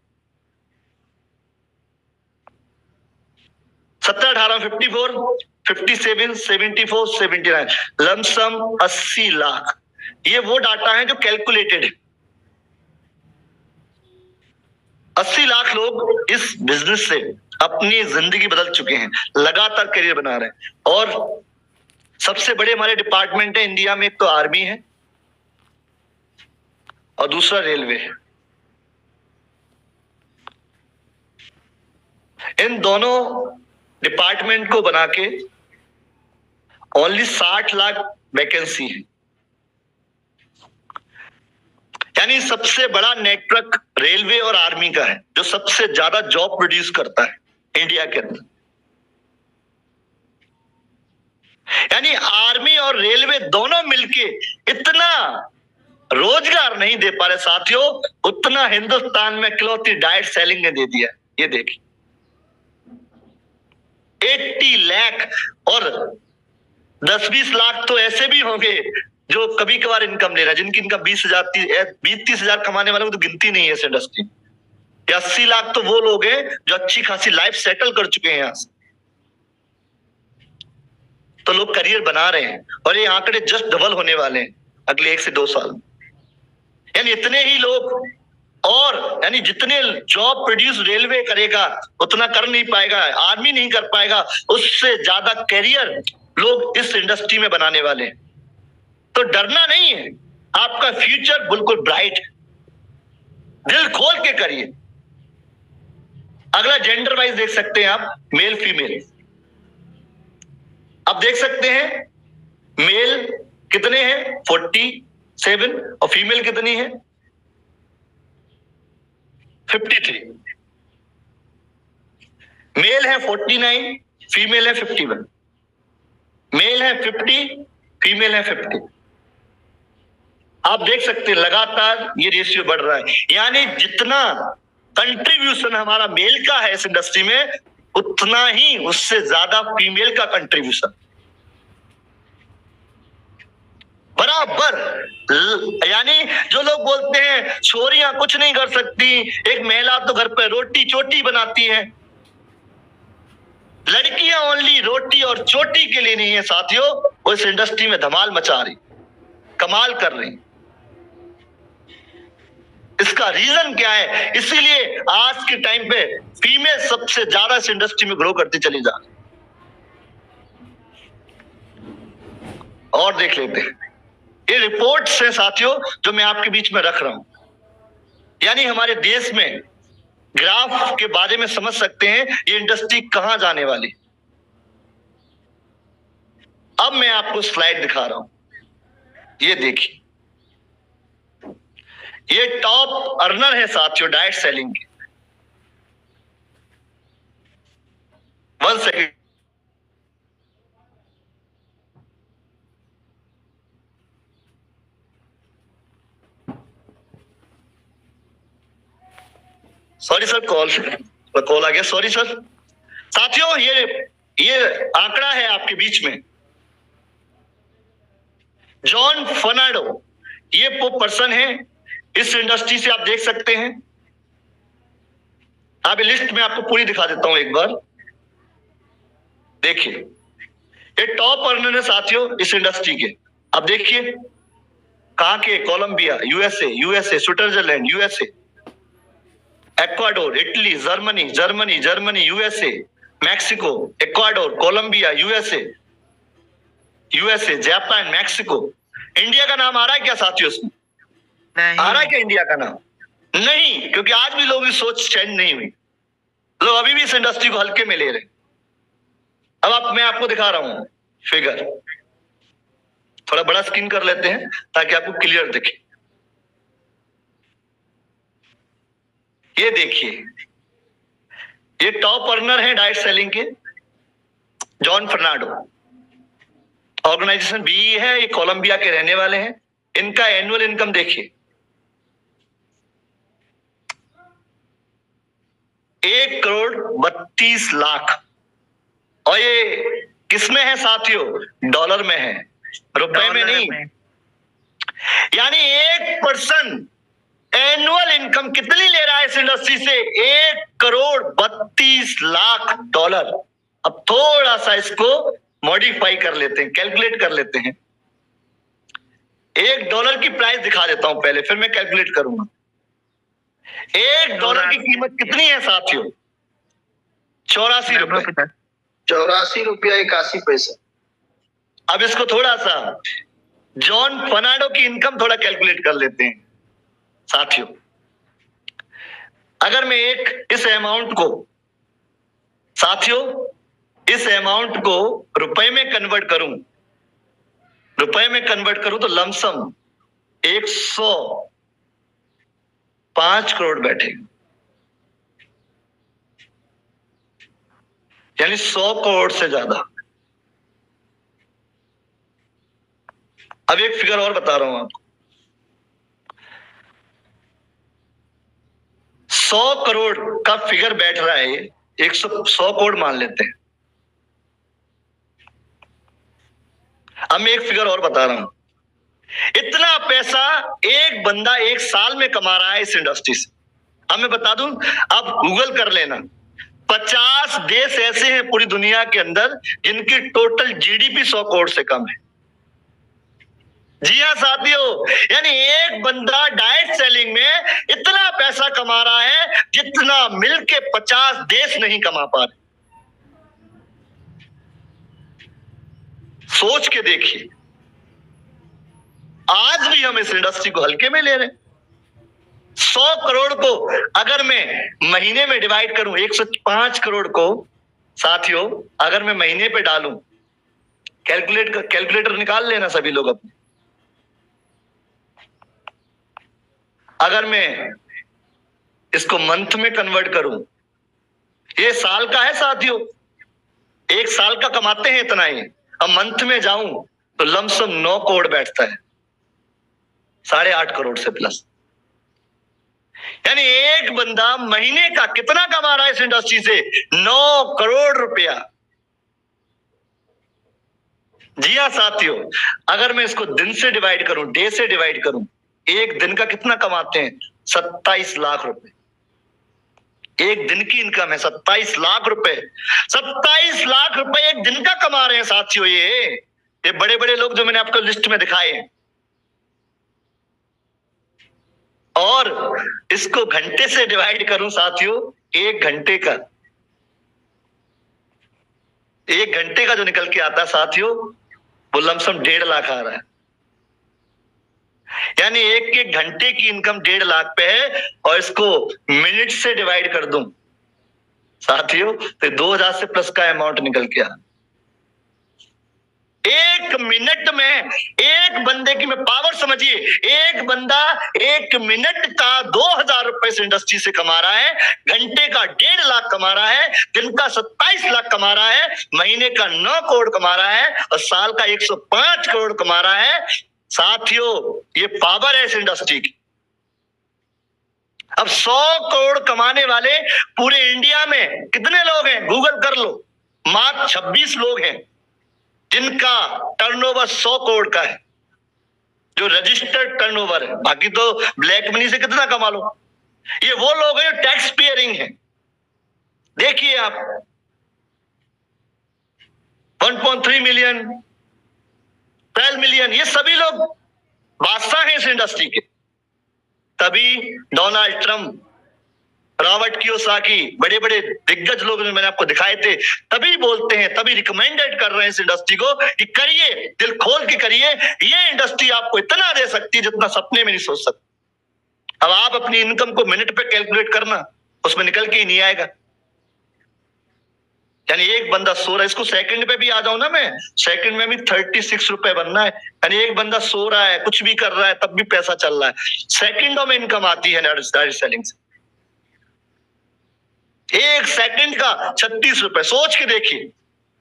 17, 18, 54, 57, 74, 79, लमसम 80 लाख। ये वो डाटा है जो कैलकुलेटेड है। 80 लाख लोग इस बिजनेस से अपनी जिंदगी बदल चुके हैं, लगातार करियर बना रहे हैं। और सबसे बड़े हमारे डिपार्टमेंट है इंडिया में, एक तो आर्मी है और दूसरा रेलवे है। इन दोनों डिपार्टमेंट को बना के ओनली 60 लाख वैकेंसी है। यानी सबसे बड़ा नेटवर्क रेलवे और आर्मी का है, जो सबसे ज्यादा जॉब प्रोड्यूस करता है इंडिया के अंदर। यानी आर्मी और रेलवे दोनों मिलके इतना रोजगार नहीं दे पा रहे साथियों, उतना हिंदुस्तान में इकलौती डायरेक्ट सेलिंग ने दे दिया। ये देखिए 80 लाख, और 10-20 लाख तो ऐसे भी होंगे जो कभी कभार इनकम ले रहा है, जिनकी इनकम 20,000-30 हजार कमाने वालों को तो गिनती नहीं है इस इंडस्ट्री। 80 लाख तो वो लोग हैं जो अच्छी खासी लाइफ सेटल कर चुके हैं यहां से, तो लोग करियर बना रहे हैं और ये आंकड़े जस्ट डबल होने वाले हैं अगले 1 से 2 साल। यानी इतने ही लोग, और यानी जितने जॉब प्रोड्यूस रेलवे करेगा उतना कर नहीं पाएगा, आर्मी नहीं कर पाएगा, उससे ज्यादा करियर लोग इस इंडस्ट्री में बनाने वाले हैं। तो डरना नहीं है, आपका फ्यूचर बिल्कुल ब्राइट है, दिल खोल के करिए। अगला जेंडर वाइज देख सकते हैं आप, मेल फीमेल। अब देख सकते हैं मेल कितने हैं 47 और फीमेल कितनी है 53। मेल है 49, फीमेल है 51। मेल है 50, फीमेल है 50। आप देख सकते हैं लगातार ये रेशियो बढ़ रहा है। यानी जितना कंट्रीब्यूशन हमारा मेल का है इस इंडस्ट्री में, उतना ही उससे ज्यादा फीमेल का कंट्रीब्यूशन बराबर। यानी जो लोग बोलते हैं छोरियां कुछ नहीं कर सकती, एक महिला तो घर पे रोटी चोटी बनाती है, लड़कियां ओनली रोटी और चोटी के लिए नहीं है साथियों, वो इस इंडस्ट्री में धमाल मचा रही, कमाल कर रही। इसका रीजन क्या है? इसीलिए आज के टाइम पे फीमेल सबसे ज्यादा इस इंडस्ट्री में ग्रो करती चली जा रही। और देख लेते हैं, ये रिपोर्ट्स हैं साथियों जो मैं आपके बीच में रख रहा हूं। यानी हमारे देश में ग्राफ के बारे में समझ सकते हैं ये इंडस्ट्री कहां जाने वाली। अब मैं आपको स्लाइड दिखा रहा हूं, ये देखिए, ये टॉप अर्नर है साथियों डायरेक्ट सेलिंग के। 1 सेकेंड, सॉरी सर, कॉल आ गया, सॉरी सर। साथियों ये आंकड़ा है आपके बीच में, जॉन फर्नांडो, ये वो पर्सन है इस इंडस्ट्री से, आप देख सकते हैं। आप लिस्ट में आपको पूरी दिखा देता हूं एक बार, देखिए ये टॉप अर्नर है साथियों इस इंडस्ट्री के। अब देखिए कहां के, Colombia USA, Switzerland USA, Ecuador, Italy, Germany USA, Mexico, Ecuador, Colombia, USA, Japan, Mexico. India का नाम आ रहा है क्या साथियों उसमें? आ रहा है क्या इंडिया का नाम? नहीं, क्योंकि आज भी लोगों की सोच चेंज नहीं हुई, लोग अभी भी इस इंडस्ट्री को हल्के में ले रहे। अब मैं आपको दिखा रहा हूं फिगर, थोड़ा बड़ा स्क्रीन कर लेते हैं ताकि आपको क्लियर दिखे। ये देखिए, ये टॉप अर्नर है डायरेक्ट सेलिंग के, जॉन फर्नांडो। ऑर्गेनाइजेशन बीई है, ये कोलंबिया के रहने वाले हैं। इनका एनुअल इनकम देखिए, 1,32,00,000। और ये किसमें है साथियों? डॉलर में है, रुपए में नहीं। यानी 1% एनुअल इनकम कितनी ले रहा है इस इंडस्ट्री से? 1,32,00,000 डॉलर। अब थोड़ा सा इसको मॉडिफाई कर लेते हैं, कैलकुलेट कर लेते हैं। $1 की प्राइस दिखा देता हूं पहले, फिर मैं कैलकुलेट करूंगा। $1 की कीमत कितनी है साथियों? 84 रुपए। 84 रुपया 81 पैसा। अब इसको थोड़ा सा जॉन फर्नांडो की इनकम थोड़ा कैलकुलेट कर लेते हैं साथियों। अगर मैं इस अमाउंट को साथियों, इस अमाउंट को रुपए में कन्वर्ट करूं, तो लमसम 105 करोड़ बैठेगा। यानी 100 करोड़ से ज्यादा। अब एक फिगर और बता रहा हूं आपको, 100 करोड़ का फिगर बैठ रहा है। 100 करोड़ मान लेते हैं। अब मैं एक फिगर और बता रहा हूं, इतना पैसा एक बंदा एक साल में कमा रहा है इस इंडस्ट्री से। अब मैं बता दूं, आप गूगल कर लेना, 50 देश ऐसे हैं पूरी दुनिया के अंदर जिनकी टोटल जीडीपी 100 करोड़ से कम है। जी हाँ साथियों, यानी एक बंदा डायरेक्ट सेलिंग में इतना पैसा कमा रहा है जितना मिलके 50 देश नहीं कमा पा रहे। सोच के देखिए, आज भी हम इस इंडस्ट्री को हल्के में ले रहे हैं। 100 करोड़ को अगर मैं महीने में डिवाइड करूं, 105 करोड़ को साथियों अगर मैं महीने पे डालूं, कैलकुलेटर निकाल लेना सभी लोग अपने। अगर मैं इसको मंथ में कन्वर्ट करूं, ये साल का है साथियों, एक साल का कमाते हैं इतना ही। अब मंथ में जाऊं तो लमसम 9 करोड़ बैठता है, 8.5 करोड़ से प्लस। यानी एक बंदा महीने का कितना कमा रहा है इस इंडस्ट्री से? 9 करोड़ रुपया। जी हाँ साथियों, अगर मैं इसको दिन से डिवाइड करूं, डे से डिवाइड करूं, एक दिन का कितना कमाते हैं? 27 लाख रुपए। एक दिन की इनकम है 27 लाख रुपए। 27 लाख रुपए एक दिन का कमा रहे हैं साथियों। ये बड़े बड़े लोग जो मैंने आपको लिस्ट में दिखाए हैं। और इसको घंटे से डिवाइड करूं साथियों, एक घंटे का जो निकल के आता है साथियों, वो लमसम 1.5 लाख आ रहा है। यानी एक घंटे की इनकम 1.5 लाख पे है। और इसको मिनट से डिवाइड कर दूं साथियों, तो 2000 से प्लस का अमाउंट निकल के आ। एक मिनट में एक बंदे की, मैं पावर समझिए, एक बंदा एक मिनट का 2000 रुपए से इंडस्ट्री से कमा रहा है, घंटे का 1.5 लाख कमा रहा है, दिन का 27 लाख कमा रहा है, महीने का 9 करोड़ कमा रहा है और साल का 105 करोड़ कमा रहा है। साथियों ये पावर है इस इंडस्ट्री की। अब 100 करोड़ कमाने वाले पूरे इंडिया में कितने लोग हैं? गूगल कर लो, मात्र 26 लोग हैं जिनका टर्नओवर 100 करोड़ का है, जो रजिस्टर्ड टर्नओवर है। बाकी तो ब्लैक मनी से कितना कमा लो। ये वो लोग हैं जो टैक्स पेयरिंग है। देखिए आप, 1.3 मिलियन, 12 मिलियन, ये सभी लोग बादशाह हैं इस इंडस्ट्री के। तभी डोनाल्ड ट्रंप, रॉबर्ट कियोसाकी, बड़े बड़े दिग्गज लोग जो मैंने आपको दिखाए थे, तभी बोलते हैं, तभी रिकमेंडेड कर रहे हैं इस इंडस्ट्री को कि करिए, दिल खोल के करिए। ये इंडस्ट्री आपको इतना दे सकती है जितना सपने में नहीं सोच सकते। अब आप अपनी इनकम को मिनट पे कैलकुलेट करना, उसमें निकल के ही नहीं आएगा। यानी एक बंदा सो रहा है, इसको सेकंड पे भी आ जाऊं ना मैं, सेकंड में भी 36 रुपए बनना है। यानी एक बंदा सो रहा है, कुछ भी कर रहा है, तब भी पैसा चल रहा है। सेकंडों में इनकम आती है डायरेक्ट सेलिंग से। एक सेकंड का 36 रुपए, सोच के देखिए।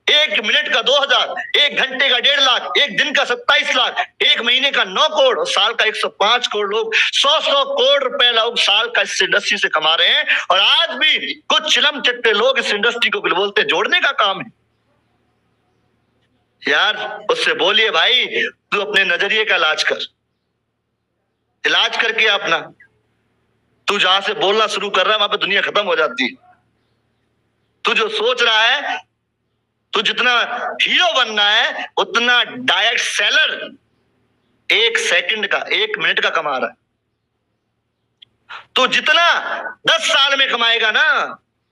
एक मिनट का 2000, एक घंटे का 1.5 लाख, एक दिन का 27 लाख, एक महीने का 9 करोड़ और साल का 105 करोड़ लोग 100 करोड़ रुपए लोग साल का इस इंडस्ट्री से कमा रहे हैं। और आज भी कुछ चिलम चिट्टे लोग इस इंडस्ट्री को बोलते जोड़ने का काम है। यार उससे बोलिए भाई तू अपने नजरिए का इलाज कर, इलाज करके अपना, तू जहां से बोलना शुरू कर रहा है वहां पे दुनिया खत्म हो जाती है। तू जो सोच रहा है, तू जितना हीरो बनना है उतना डायरेक्ट सेलर एक सेकंड का, एक मिनट का कमा रहा है। तो जितना 10 साल में कमाएगा ना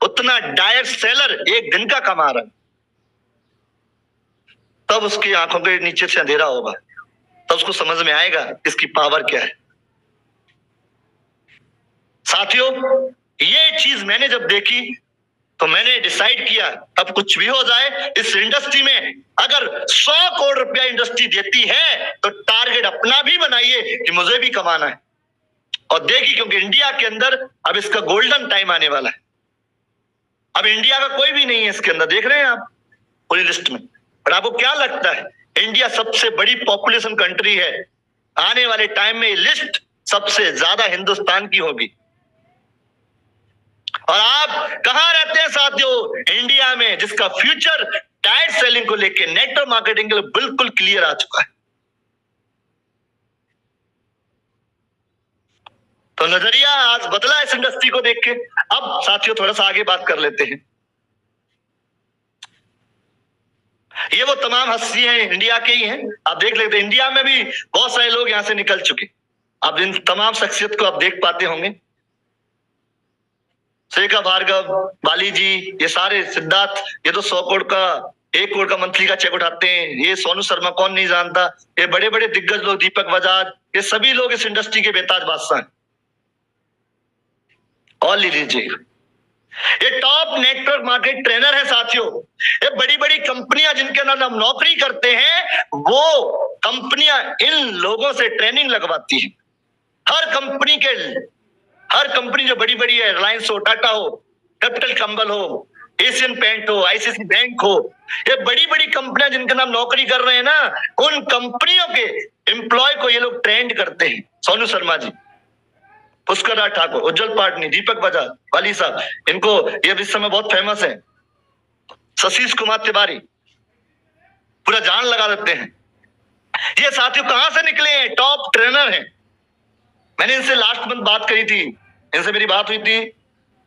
उतना डायरेक्ट सेलर एक दिन का कमा रहा है। तब उसकी आंखों के नीचे से अंधेरा होगा, तब उसको समझ में आएगा इसकी पावर क्या है। साथियों ये चीज मैंने जब देखी तो मैंने डिसाइड किया अब कुछ भी हो जाए इस इंडस्ट्री में, अगर 100 करोड़ रुपया इंडस्ट्री देती है तो टारगेट अपना भी बनाइए कि मुझे भी कमाना है। और देखिए क्योंकि इंडिया के अंदर अब इसका गोल्डन टाइम आने वाला है। अब इंडिया का कोई भी नहीं है इसके अंदर, देख रहे हैं आप पूरी लिस्ट में। और आपको क्या लगता है इंडिया सबसे बड़ी पॉपुलेशन कंट्री है, आने वाले टाइम में लिस्ट सबसे ज्यादा हिंदुस्तान की होगी। और आप कहां रहते हैं साथियों? इंडिया में, जिसका फ्यूचर डायरेक्ट सेलिंग को लेकर नेटवर्क मार्केटिंग के लिए बिल्कुल क्लियर आ चुका है। तो नजरिया आज बदला इस इंडस्ट्री को देख के। अब साथियों थोड़ा सा आगे बात कर लेते हैं। ये वो तमाम हस्तियां इंडिया के ही हैं, आप देख लेते हैं। इंडिया में भी बहुत सारे लोग यहां से निकल चुके। आप इन तमाम शख्सियत को आप देख पाते होंगे, शेखर भार्गव, बाली जी, ये सारे सिद्धार्थ, ये तो 100 करोड़ का, 1 करोड़ का मंथली का चेक उठाते हैं। ये सोनू शर्मा कौन नहीं जानता, ये बड़े बड़े दिग्गज लोग, दीपक बजाज, ये सभी लोग इस इंडस्ट्री के बेताज बादशाह हैं। और ले लीजिए ये टॉप नेटवर्क मार्केट ट्रेनर है साथियों। ये बड़ी बड़ी कंपनियां जिनके अंदर हम नौकरी करते हैं, वो कंपनियां इन लोगों से ट्रेनिंग लगवाती है। हर कंपनी जो बड़ी बड़ी है, रिलायंस हो, टाटा हो, कैपिटल कंबल हो, एशियन पेंट हो, आईसीआईसी बैंक हो, ये बड़ी बड़ी कंपनियां जिनके नाम नौकरी कर रहे हैं ना, उन कंपनियों के एम्प्लॉय को ये लोग ट्रेंड करते हैं। सोनू शर्मा जी, पुष्कर राज ठाकुर, उज्जवल पाटनी, दीपक बजाज, वाली साहब, इनको ये इस समय बहुत फेमस है। सतीश कुमार तिवारी, पूरा जान लगा देते हैं। ये साथियों कहां से निकले हैं? टॉप ट्रेनर हैं। मैंने इनसे लास्ट मंथ बात करी थी, इनसे मेरी बात हुई थी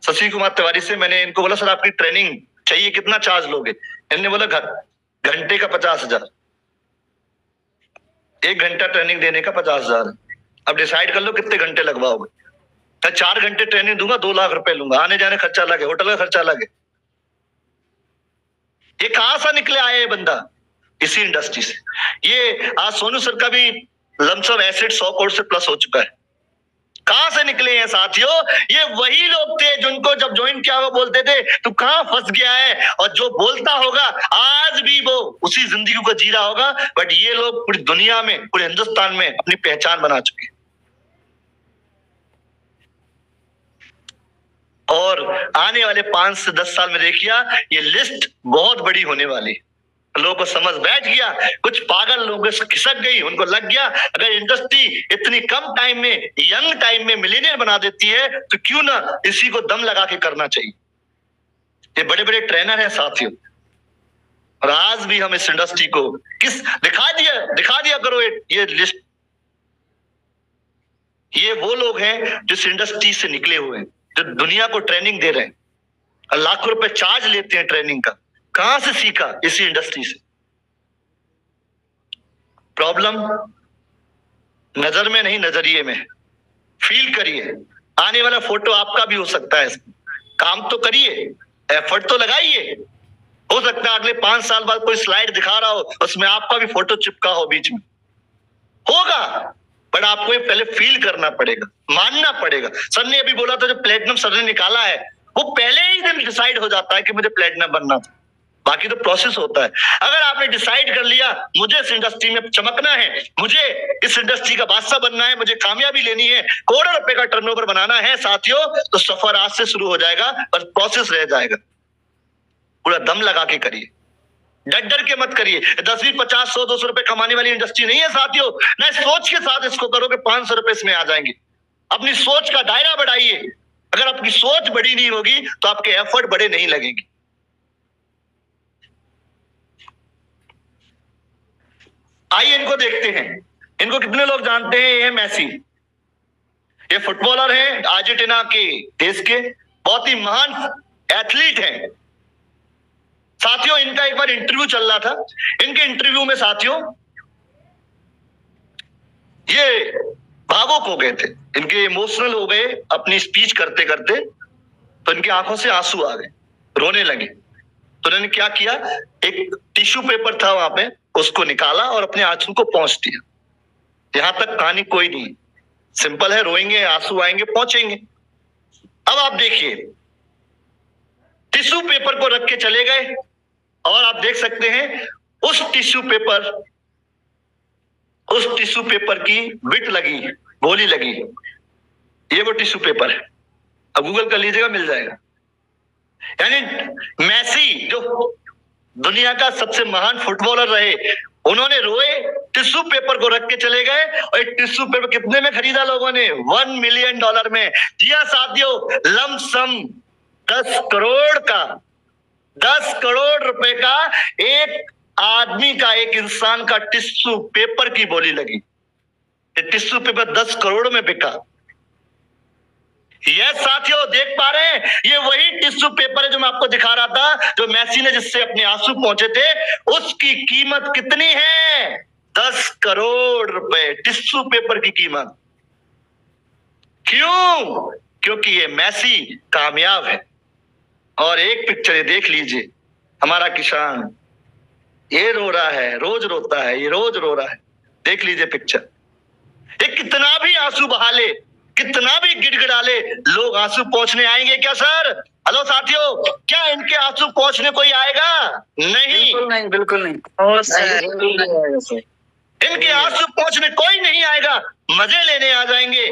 शशि कुमार तिवारी से। मैंने इनको बोला सर आपकी ट्रेनिंग चाहिए, कितना चार्ज लोगे? इन्होंने बोला घंटे का 50,000, 1 घंटा ट्रेनिंग देने का 50,000। अब डिसाइड कर लो कितने घंटे लगवाओगे। मैं 4 घंटे ट्रेनिंग दूंगा, 2 लाख रुपए लूंगा, आने जाने खर्चा लगे, होटल का खर्चा लगे। ये कहां से निकले आए ये बंदा? इसी इंडस्ट्री से। ये आज सोनू सर का भी लमसम एसेट 100 करोड़ से प्लस हो चुका है। कहां से निकले हैं साथियों? ये वही लोग थे जिनको जब ज्वाइन किया वो बोलते थे तू कहां फंस गया है, और जो बोलता होगा आज भी वो उसी जिंदगी को जी रहा होगा। बट ये लोग पूरी दुनिया में, पूरे हिंदुस्तान में अपनी पहचान बना चुके हैं। और आने वाले 5 से 10 साल में देखिए ये लिस्ट बहुत बड़ी होने वाली है। लोगों को समझ बैठ गया, कुछ पागल लोगों से खिसक गई, उनको लग गया अगर इंडस्ट्री इतनी कम टाइम में, यंग टाइम में मिलियनेयर बना देती है तो क्यों ना इसी को दम लगा के करना चाहिए। ये बड़े बड़े ट्रेनर हैं साथियों, और आज भी हम इस इंडस्ट्री को किस दिखा दिया करो ये लिस्ट। ये वो लोग हैं जिस इंडस्ट्री से निकले हुए हैं, जो दुनिया को ट्रेनिंग दे रहे हैं, और लाखों रुपए चार्ज लेते हैं ट्रेनिंग का। कहां से सीखा? इसी इंडस्ट्री से। प्रॉब्लम नजर में नहीं, नजरिए में। फील करिए, आने वाला फोटो आपका भी हो सकता है। काम तो करिए, एफर्ट तो लगाइए। हो सकता है अगले 5 साल बाद कोई स्लाइड दिखा रहा हो, उसमें आपका भी फोटो चिपका हो बीच में, होगा। बट आपको ये पहले फील करना पड़ेगा, मानना पड़ेगा। सर ने अभी बोला था जो प्लेटिनम सर ने निकाला है, वो पहले ही दिन डिसाइड हो जाता है कि मुझे प्लेटिनम बनना था। बाकी तो प्रोसेस होता है। अगर आपने डिसाइड कर लिया मुझे इस इंडस्ट्री में चमकना है, मुझे इस इंडस्ट्री का बादशाह बनना है, मुझे कामयाबी लेनी है, करोड़ों रुपए का टर्नओवर बनाना है साथियों, तो सफर आज से शुरू हो जाएगा, बस प्रोसेस रह जाएगा। पूरा दम लगा के करिए, डर के मत करिए। 10, 20, 50, 100, 200 रुपए कमाने वाली इंडस्ट्री नहीं है साथियों। ना सोच के साथ इसको करो कि 500 रुपए इसमें आ जाएंगे। अपनी सोच का दायरा बढ़ाइए। अगर आपकी सोच बड़ी नहीं होगी तो आपके एफर्ट बड़े नहीं लगेंगे। आइए इनको देखते हैं। इनको कितने लोग जानते हैं? ये मेसी, ये फुटबॉलर हैं अर्जेंटीना के देश के, बहुत ही महान एथलीट हैं साथियों। इनका एक बार इंटरव्यू चल रहा था। इनके इंटरव्यू में साथियों ये भावुक हो गए थे, इनके इमोशनल हो गए अपनी स्पीच करते करते, तो इनकी आंखों से आंसू आ गए, रोने लगे। तो उन्होंने क्या किया, एक टिश्यू पेपर था वहां पे, उसको निकाला और अपने आंसू को पोंछ दिया। यहां तक कहानी कोई नहीं, सिंपल है, रोएंगे, आंसू आएंगे, पहुंचेंगे। अब आप देखिए, टिश्यू पेपर को रख के चले गए और आप देख सकते हैं उस टिश्यू पेपर की बिट लगी, गोली लगी। ये वो टिश्यू पेपर है। अब गूगल कर लीजिएगा, मिल जाएगा। यानी मेसी जो दुनिया का सबसे महान फुटबॉलर रहे, उन्होंने रोए, टिश्यू पेपर को रख के चले गए। और टिश्यू पेपर कितने में खरीदा लोगों ने? $1 मिलियन में। जी हाँ साथियों, लमसम 10 करोड़ का, 10 करोड़ रुपए का एक आदमी का, एक इंसान का टिश्यू पेपर की बोली लगी। टिश्यू पेपर 10 करोड़ में बिका। यह साथियों देख पा रहे हैं, ये वही टिश्यू पेपर है जो मैं आपको दिखा रहा था, जो मेसी ने जिससे अपने आंसू पहुंचे थे। उसकी कीमत कितनी है? 10 करोड़ रुपए टिश्यू पेपर की कीमत। क्यों? क्योंकि ये मेसी कामयाब है। और एक पिक्चर ये देख लीजिए, हमारा किसान ये रो रहा है, रोज रोता है, ये रोज रो रहा है। देख लीजिए पिक्चर। ये कितना भी आंसू बहा ले, कितना भी गिड़गिड़ा ले, लोग आंसू पहुंचने आएंगे क्या सर? हेलो साथियों, क्या इनके आंसू पहुंचने कोई आएगा? नहीं, बिल्कुल नहीं। इनके आंसू पहुंचने कोई नहीं आएगा। मजे लेने आ जाएंगे,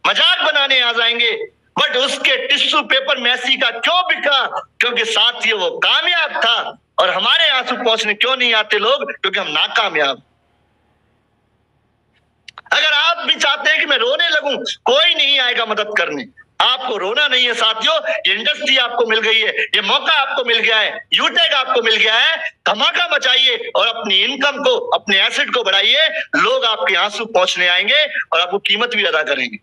मजाक बनाने आ जाएंगे। बट उसके टिश्यू पेपर मेसी का क्यों बिका? क्योंकि साथियों वो कामयाब था। और हमारे आंसू पहुंचने क्यों नहीं आते लोग? क्योंकि हम नाकामयाब। अगर आप भी चाहते हैं कि मैं रोने लगूं, कोई नहीं आएगा मदद करने। आपको रोना नहीं है साथियों, ये इंडस्ट्री आपको मिल गई है, ये मौका आपको मिल गया है, यूटैग आपको मिल गया है। धमाका मचाइए और अपनी इनकम को, अपने एसेट को बढ़ाइए। लोग आपके आंसू पहुंचने आएंगे और आपको कीमत भी अदा करेंगे।